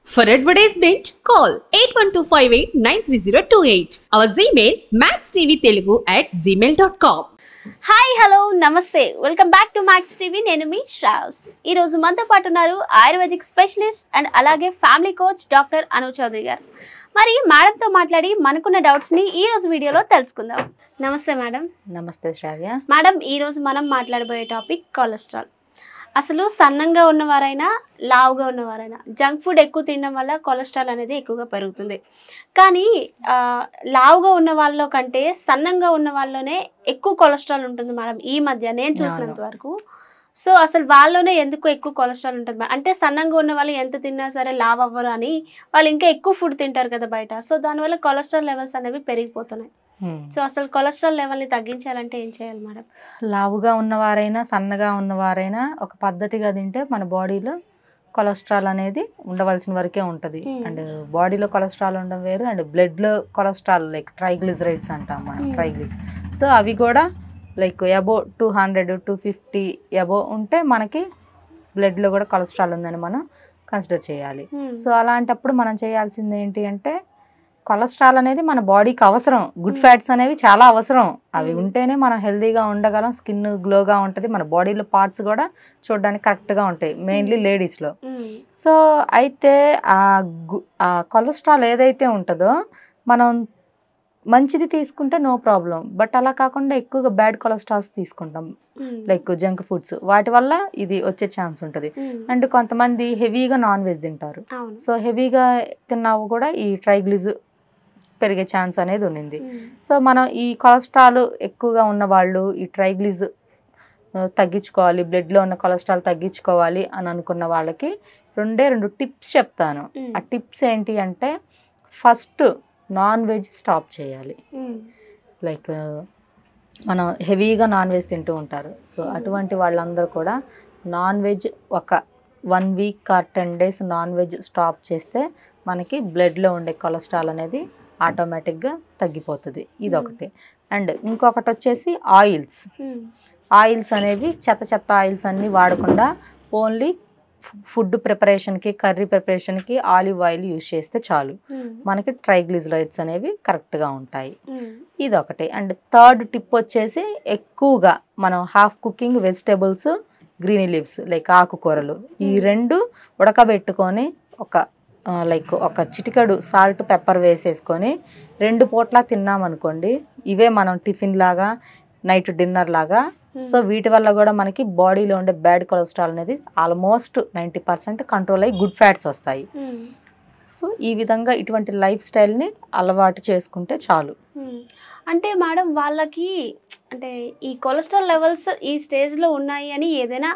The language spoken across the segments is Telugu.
For advertisement, call 8125893028. Our Gmail maxtvtelugu@gmail.com. Hi hello నమస్తే welcome back to Max TV. నేను మీ శ్రావ్స్. ఈరోజు మనతో పాటు ఉన్నారు ఆయుర్వేదిక్ స్పెషలిస్ట్ అండ్ అలాగే family coach doctor Anu Chowdary గారు. మరి మేడంతో మాట్లాడి మనకున్న డౌట్స్ని ఈరోజు వీడియోలో తెలుసుకుందాం. నమస్తే మేడం. నమస్తే శ్రావ్య. మేడం, ఈరోజు మనం మాట్లాడబోయే టాపిక్ కొలెస్ట్రాల్. అసలు సన్నంగా ఉన్నవారైనా లావుగా ఉన్నవారైనా జంక్ ఫుడ్ ఎక్కువ తినడం వల్ల కొలెస్ట్రాల్ అనేది ఎక్కువగా పెరుగుతుంది. కానీ లావుగా ఉన్న వాళ్ళలో కంటే సన్నంగా ఉన్న వాళ్ళలోనే ఎక్కువ కొలెస్ట్రాల్ ఉంటుంది మేడం ఈ మధ్య నేను చూసినంత వరకు. సో అసలు వాళ్ళలోనే ఎందుకు ఎక్కువ కొలెస్ట్రాల్ ఉంటుంది మేడం? అంటే సన్నంగా ఉన్న వాళ్ళు ఎంత తిన్నా సరే లావు అవ్వరు అని వాళ్ళు ఇంకా ఎక్కువ ఫుడ్ తింటారు కదా బయట. సో దానివల్ల కొలెస్ట్రాల్ లెవెల్స్ అనేవి పెరిగిపోతున్నాయి. సో అసలు కొలెస్ట్రాల్ లెవెల్ని తగ్గించాలంటే ఏం చేయాలి మేడం? లావుగా ఉన్నవారైనా సన్నగా ఉన్నవారైనా ఒక పద్ధతిగా తింటే మన బాడీలో కొలెస్ట్రాల్ అనేది ఉండవలసిన వరకే ఉంటుంది. అండ్ బాడీలో కొలెస్ట్రాల్ ఉండడం వేరు, అండ్ బ్లడ్లో కొలెస్ట్రాల్ లైక్ ట్రైగ్లిజరైడ్స్ అంటాం మనం, సో అవి కూడా లైక్ అబో 200 250 అబో ఉంటే మనకి బ్లడ్లో కూడా కొలెస్ట్రాల్ ఉందని మనం కన్సిడర్ చేయాలి. సో అలాంటప్పుడు మనం చేయాల్సింది ఏంటి అంటే, కొలెస్ట్రాల్ అనేది మన బాడీకి అవసరం, గుడ్ ఫ్యాట్స్ అనేవి చాలా అవసరం. అవి ఉంటేనే మనం హెల్తీగా ఉండగలం, స్కిన్ గ్లోగా ఉంటుంది, మన బాడీలో పార్ట్స్ కూడా చూడడానికి కరెక్ట్గా ఉంటాయి, మెయిన్లీ లేడీస్లో. సో అయితే ఆ కొలెస్ట్రాల్ ఏదైతే ఉంటుందో మనం మంచిది తీసుకుంటే నో ప్రాబ్లం, బట్ అలా కాకుండా ఎక్కువగా బ్యాడ్ కొలెస్ట్రాల్స్ తీసుకుంటాం లైక్ జంక్ ఫుడ్స్, వాటి వల్ల ఇది వచ్చే ఛాన్స్ ఉంటుంది. అండ్ కొంతమంది హెవీగా నాన్ వెజ్ తింటారు, సో హెవీగా తిన్నావు కూడా ఈ ట్రైగ్లిజ్ పెరిగే ఛాన్స్ అనేది ఉంది. సో మనం ఈ కొలెస్ట్రాల్ ఎక్కువగా ఉన్న వాళ్ళు ఈ ట్రైగ్లిజ్ తగ్గించుకోవాలి, బ్లడ్లో ఉన్న కొలెస్ట్రాల్ తగ్గించుకోవాలి అని అనుకున్న వాళ్ళకి రెండు టిప్స్ చెప్తాను. ఆ టిప్స్ ఏంటి అంటే, ఫస్ట్ నాన్ వెజ్ స్టాప్ చేయాలి. లైక్ మనం హెవీగా నాన్ వెజ్ తింటూ ఉంటారు, సో అటువంటి వాళ్ళందరూ కూడా నాన్ వెజ్ ఒక 1 week or 10 days non veg stop చేస్తే మనకి బ్లడ్లో ఉండే కొలెస్ట్రాల్ అనేది ఆటోమేటిక్గా తగ్గిపోతుంది. ఇదొకటి. అండ్ ఇంకొకటి వచ్చేసి ఆయిల్స్ అనేవి చెత్త ఆయిల్స్ అన్నీ వాడకుండా ఓన్లీ ఫుడ్ ప్రిపరేషన్కి, కర్రీ ప్రిపరేషన్కి ఆలివ్ ఆయిల్ యూజ్ చేస్తే చాలు, మనకి ట్రైగ్లిజరైడ్స్ అనేవి కరెక్ట్గా ఉంటాయి. ఇదొకటి. అండ్ థర్డ్ టిప్ వచ్చేసి, ఎక్కువగా మనం half cooking vegetables, green leaves like ఆకుకూరలు, ఈ 2 ఉడకబెట్టుకొని ఒక చిటికెడు సాల్ట్ పెప్పర్ వేసేసుకొని 2 పూట్ల తిన్నామనుకోండి, ఇవే మనం టిఫిన్ లాగా నైట్ డిన్నర్ లాగా. సో వీటి వల్ల కూడా మనకి బాడీలో ఉండే బ్యాడ్ కొలెస్ట్రాల్ అనేది ఆల్మోస్ట్ 90% కంట్రోల్ అయ్యి గుడ్ ఫ్యాట్స్ వస్తాయి. సో ఈ విధంగా ఇటువంటి లైఫ్ స్టైల్ని అలవాటు చేసుకుంటే చాలు. అంటే మేడం, వాళ్ళకి అంటే ఈ కొలెస్ట్రాల్ లెవెల్స్ ఈ స్టేజ్లో ఉన్నాయి అని ఏదైనా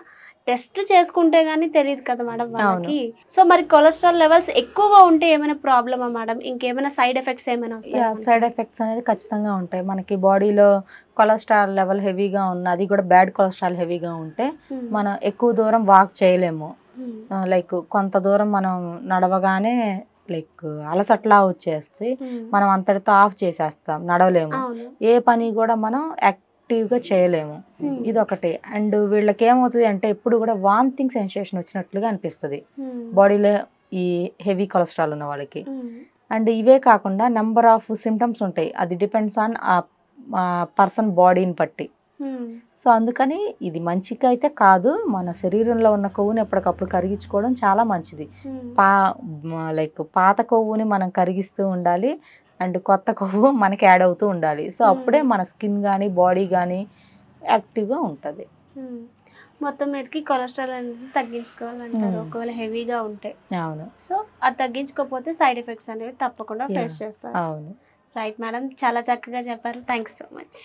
టెస్ట్ చేసుకుంటే గానీ తెలియదు కదా మేడం వాళ్ళకి. సో మరి కొలెస్ట్రాల్ లెవెల్స్ ఎక్కువగా ఉంటే ఏమైనా ప్రాబ్లమా మేడం? ఇంకేమైనా సైడ్ ఎఫెక్ట్స్ ఏమైనా వస్తాయా? సైడ్ ఎఫెక్ట్స్ అనేది ఖచ్చితంగా ఉంటాయి. మనకి బాడీలో కొలెస్ట్రాల్ లెవెల్ హెవీగా ఉన్న, అది కూడా బ్యాడ్ కొలెస్ట్రాల్ హెవీగా ఉంటే మనం ఎక్కువ దూరం వాక్ చేయలేము. లైక్ కొంత దూరం మనం నడవగానే లైక్ అలసట్లా వచ్చేస్తే మనం అంతటితో ఆఫ్ చేసేస్తాం, నడవలేము, ఏ పని కూడా మనం యాక్టివ్గా చేయలేము. ఇదొకటి. అండ్ వీళ్ళకి ఏమవుతుంది అంటే, ఎప్పుడు కూడా వామిటింగ్ సెన్సేషన్ వచ్చినట్లుగా అనిపిస్తుంది బాడీలో ఈ హెవీ కొలెస్ట్రాల్ ఉన్న వాళ్ళకి. అండ్ ఇవే కాకుండా నెంబర్ ఆఫ్ సిమ్టమ్స్ ఉంటాయి, అది డిపెండ్స్ ఆన్ ఆ పర్సన్ బాడీని బట్టి. సో అందుకని ఇది మంచిగా అయితే కాదు, మన శరీరంలో ఉన్న కొవ్వుని ఎప్పటికప్పుడు కరిగించుకోవడం చాలా మంచిది. లైక్ పాత కొవ్వుని మనం కరిగిస్తూ ఉండాలి, అండ్ కొత్త కొవ్వు మనకి యాడ్ అవుతూ ఉండాలి. సో అప్పుడే మన స్కిన్ కానీ బాడీ కానీ యాక్టివ్గా ఉంటుంది. మొత్తం మీదకి కొలెస్ట్రాల్ అనేది తగ్గించుకోవాలంటారు ఒకవేళ హెవీగా ఉంటే. అవును. సో అది తగ్గించుకోకపోతే సైడ్ ఎఫెక్ట్స్ అనేవి తప్పకుండా ఫేస్ చేస్తారు. అవును. రైట్ మేడం, చాలా చక్కగా చెప్పారు. Thanks so much.